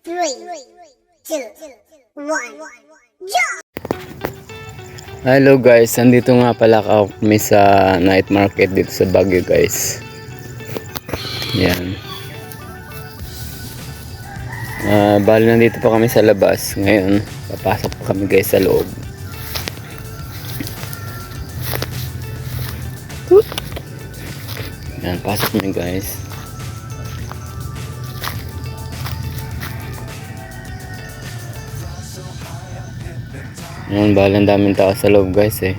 Three, two, one, jump! Hello guys, andito nga pala kami sa night market dito sa Baguio guys. Yan. Bali nandito pa kami sa labas. Ngayon, papasok pa kami guys sa loob. Yan, pasok kami guys. Yan, bali ang daming tao sa loob guys eh.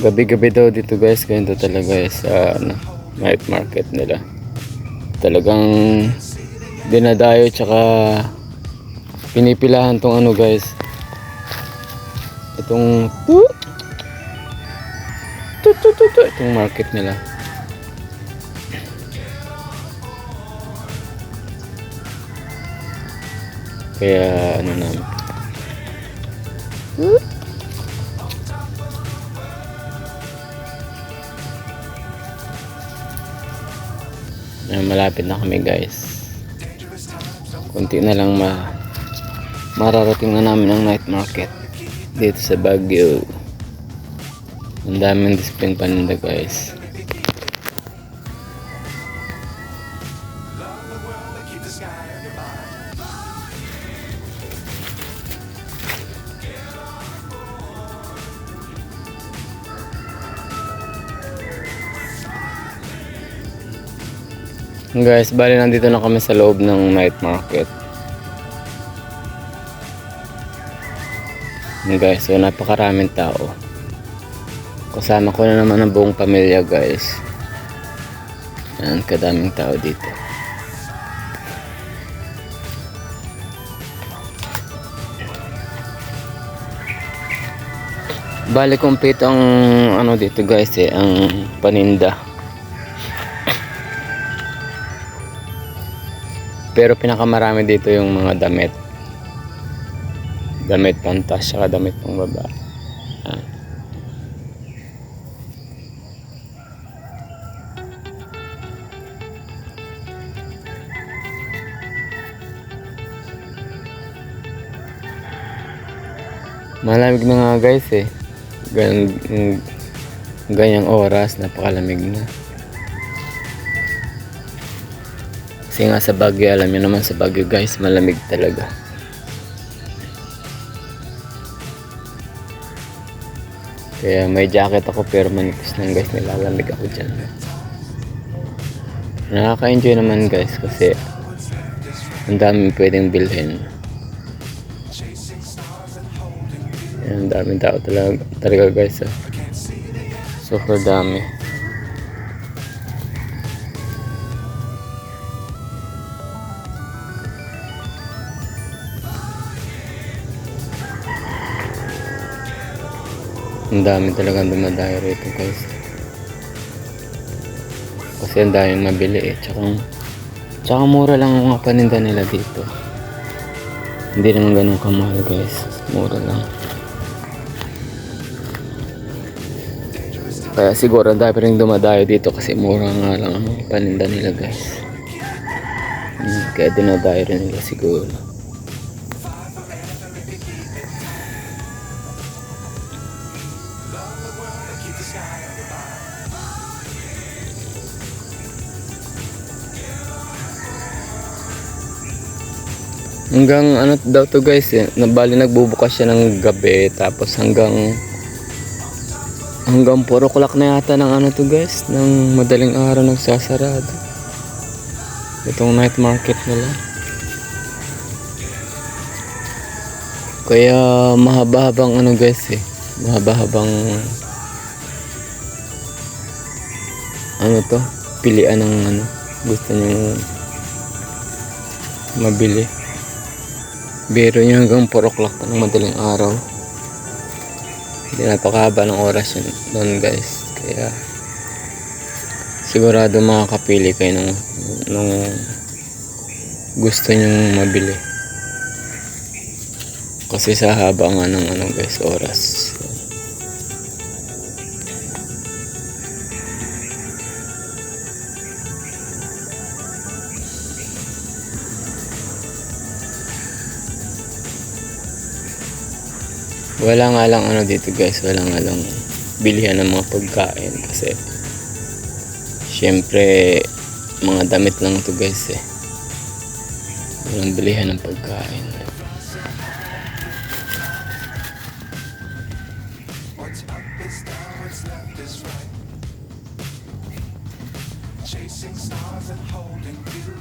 Gabi-gabi daw dito guys, ganito talaga guys sa night market nila. Talagang dinadayo tsaka pinipilahan tong ano guys. Itong itong market nila. Kaya ano naman. Malapit na kami guys. Kunti na lang mararating na namin ang night market dito sa Baguio. Ang daming display paninda guys. Guys, bali nandito na kami sa loob ng night market. Guys, so napakaraming tao. Kasama ko na naman ang buong pamilya guys. Yan, kadaming tao dito. Bali complete ang ano dito guys eh, ang paninda. Pero pinakamarami dito yung mga damit. Damit pantas, saka damit pang babae. Malamig na nga guys eh. Ganyang oras, napakalamig na. Kasi nga sa Baguio, alam nyo naman sa Baguio guys, malamig talaga. Kaya may jacket ako pero manipis lang guys, nilalamig ako dyan. Nakaka-enjoy naman guys kasi ang dami pwedeng bilhin. Ang daming tao talaga guys. Super dami. Ang dami talagang dumadayo rito guys. Kasi ang daming mabili eh. Tsaka mura lang ang mga paninda nila dito. Hindi naman ganun kamahal guys. Mura lang. Kaya siguro ang dami rin dumadayo dito kasi mura nga lang ang mga paninda nila guys. Kaya dinadayo rin nila siguro. Hanggang ano daw to guys eh, nabali nagbubukas siya ng gabi tapos hanggang 4 o'clock na yata ng ano to guys, ng madaling araw nagsasarado itong night market nila. Kaya mahaba-habang ano guys eh, mahaba-habang ano to, pilian ng ano gusto nyo mabili. Biro nyo hanggang 4 o'clock ng madaling araw. Hindi napakahaba ng oras yun doon guys. Kaya sigurado makakapili kayo ng gusto nyong mabili. Kasi sa haba nga ng ano guys, oras. Wala nga lang ano dito guys, wala nga lang bilihan ng mga pagkain kasi syempre mga damit lang to guys eh. Walang bilihan ng pagkain. What's up is down, what's left is right. Chasing stars and holding you.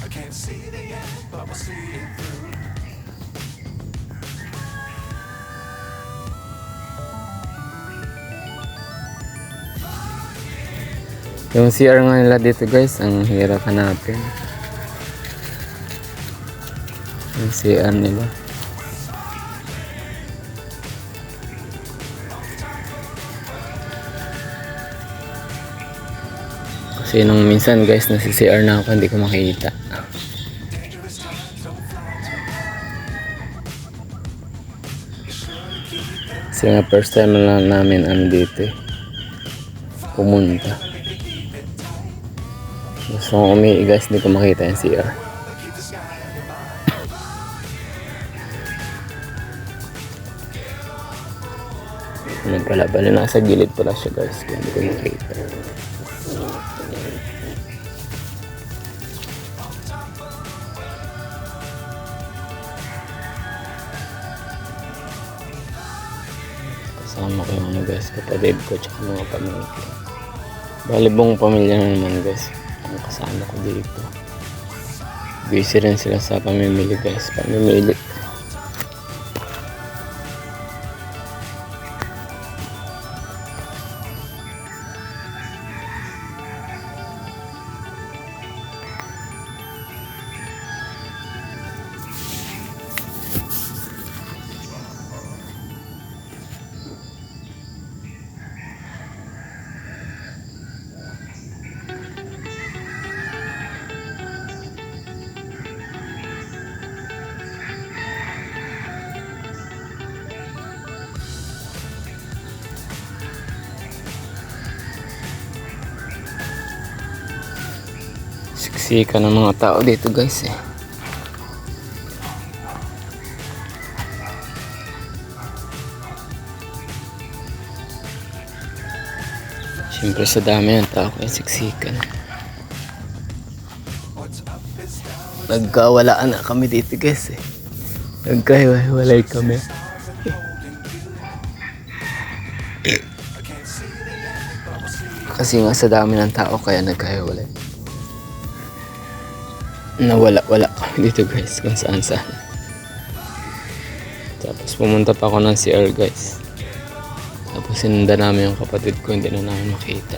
I can't see the end, but we'll see it through. Yung CR nga nila dito guys, ang hirap hanapin. Yung CR nila. Kasi nung minsan guys, nasa CR na ako, hindi ko makita. Kasi nga first time lang namin dito eh, pumunta. Gusto kong umihi guys, hindi ko makita yung CR. Ano pala, nasa gilid pala siya guys, kaya hindi ko makita. Kasama ko yung ano guys, kapatid ko tsaka mga pamangkin. Bali buong pamilya na naman guys ang kasama ko dito. Busy rin sila sa pamimili guys, pamimili. Siksika ng mga tao dito guys eh. Siyempre sa dami ng tao kaya siksikan. Nagkawalaan na kami dito guys eh. Nagkahiwalay kami. Kasi nga sa dami ng tao kaya nagkahiwalay. Wala kami dito guys kung saan. Tapos pumunta pa ako ng CR guys. Tapos sinundan namin yung kapatid ko, hindi na namin makita.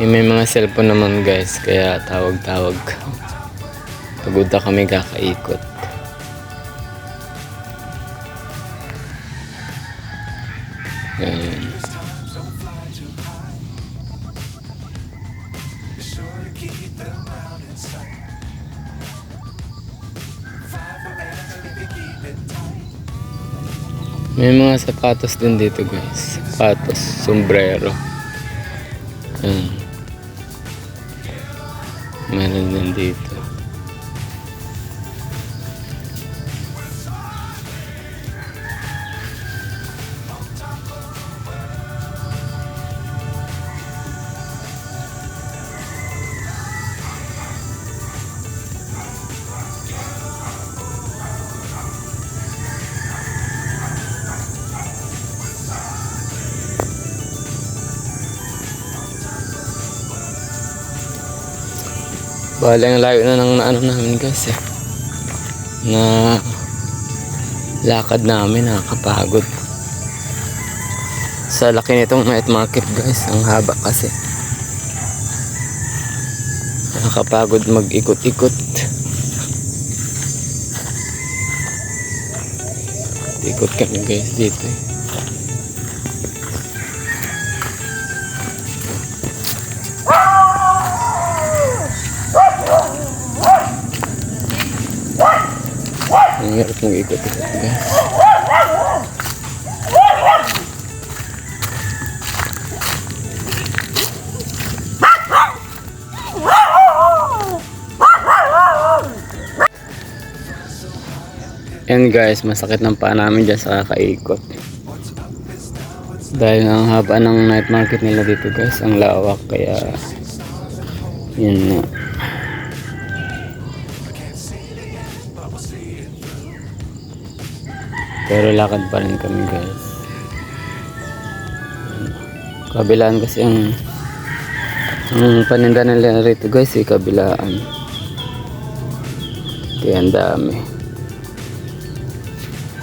May mga cellphone naman guys, kaya tawag-tawag. Pagod na kami kakaikot. Yan. May mga sapatos din dito guys. Sapatos, sombrero. Meron din dito. Balang layo na ng ano namin guys eh. Na lakad namin, nakakapagod. Sa laki nitong night market guys, ang haba kasi. Nakakapagod mag-ikot-ikot. Ikot kami guys dito eh. Ang hirap mong ikot-ikot guys. Yan guys, masakit ng paa namin dyan sa kakaikot. Dahil ang haba ng night market nila dito guys, ang lawak, kaya yun na. Pero lakad pa rin kami guys. Kabilaan kasi ang paninda nila rito guys, kabilaan. Kaya ang dami.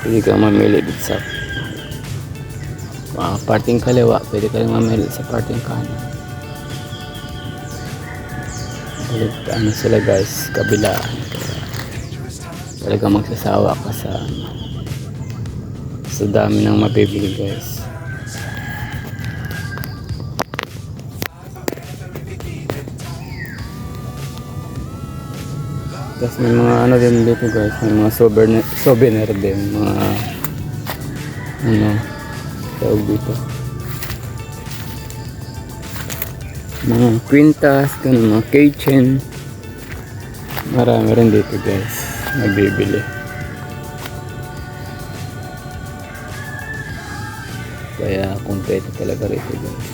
Pwede kang mamili dito sa parting kaliwa, pwede kang mamili sa parting kanan. Ano sila guys, kabilaan. Kaya talaga magsasawa ka sa dami ng mabibili guys. Tapos may mga ano din dito guys, may mga souvenir din, mga ano tawag dito, mga kwintas, ganun, mga keychain, marami rin dito guys nagbibili. Kaya kumpleto talaga rito guys.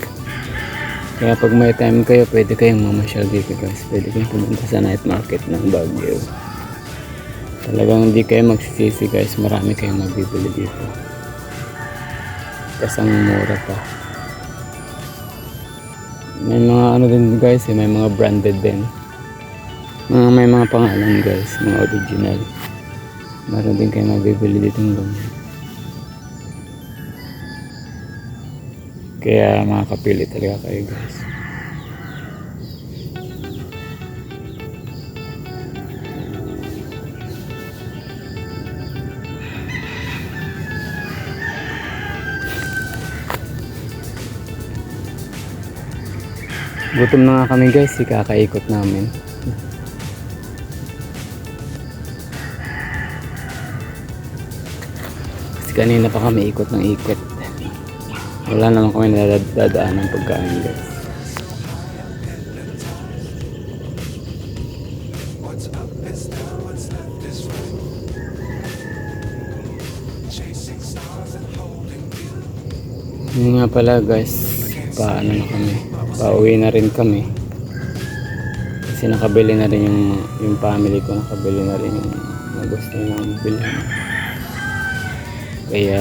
Kaya pag may time kayo, pwede kayong mamasyal dito guys. Pwede kayong pumunta sa night market ng Baguio. Talagang hindi kayo magsisisi guys. Marami kayong magbibili dito. Kasi ang mura pa. May mga ano din guys, may mga branded din. May mga pangalan guys, mga original. Meron din kayong magbibili dito ng ganyan. Kaya makakapili talaga kayo guys. Gutom na nga kami guys, kakaikot namin. Kasi kanina pa kami ikot ng ikot. Wala naman kami nadadaan ng pagkain guys. Yun nga pala guys, paano na kami, pauwi na rin kami. Kasi nakabili na rin yung family ko, nakabili na rin yung gusto nilang bilhin. Kaya